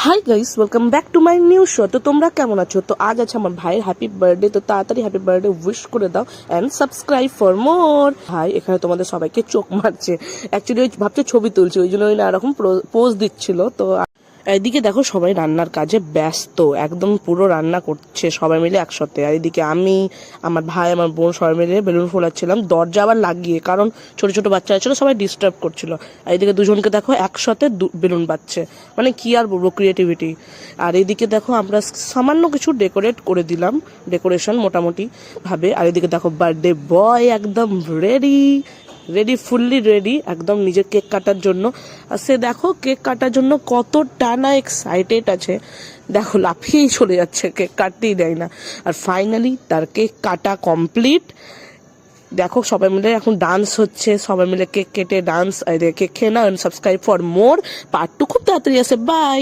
Hi guys, welcome back to my new show. তো তোমরা কেমন আছো? তো আজ আছে আমার ভাইয়ের হ্যাপি বার্থডে। তো তাড়াতাড়ি হ্যাপি বার্থডে উইশ করে দাও অ্যান্ড সাবস্ক্রাইব ফর মোর। ভাই এখানে তোমাদের সবাইকে চোখ মারছে, অ্যাকচুয়ালি ওই ভাবছে ছবি তুলছে, ওই জন্য ওই না এরকম পোজ দিচ্ছিল। তো এদিকে দেখো সবাই রান্নার কাজে ব্যস্ত, একদম পুরো রান্না করছে সবাই মিলে একসাথে। আর এদিকে আমি, আমার ভাই, আমার বোন সবাই মিলে বেলুন ফোলাচ্ছিলাম, দরজা আবার লাগিয়ে, কারণ ছোট ছোট বাচ্চারা ছিল, সবাই ডিস্টার্ব করছিল। আর এদিকে দুজনকে দেখো একসাথে বেলুন বাজছে, মানে কি আর বলবো, ক্রিয়েটিভিটি। আর এদিকে দেখো আমরা সামান্য কিছু ডেকোরেট করে দিলাম, ডেকোরেশন মোটামুটি ভাবে। আর এদিকে দেখো বার্থডে বয় একদম রেডি ফুললি রেডি একদম নিজের কেক কাটার জন্য। আর সে দেখো কেক কাটার জন্য কতটা না এক্সাইটেড আছে, দেখো লাফিয়েই চলে যাচ্ছে, কেক কাটতেই দেয় না। আর ফাইনালি তার কেক কাটা কমপ্লিট। দেখো সবাই মিলে এখন ডান্স হচ্ছে, সবাই মিলে কেক কেটে ডান্স, কেক খেয়ে নাও। সাবস্ক্রাইব ফর মোর, পার্ট 2 খুব তাড়াতাড়ি আসে। বাই।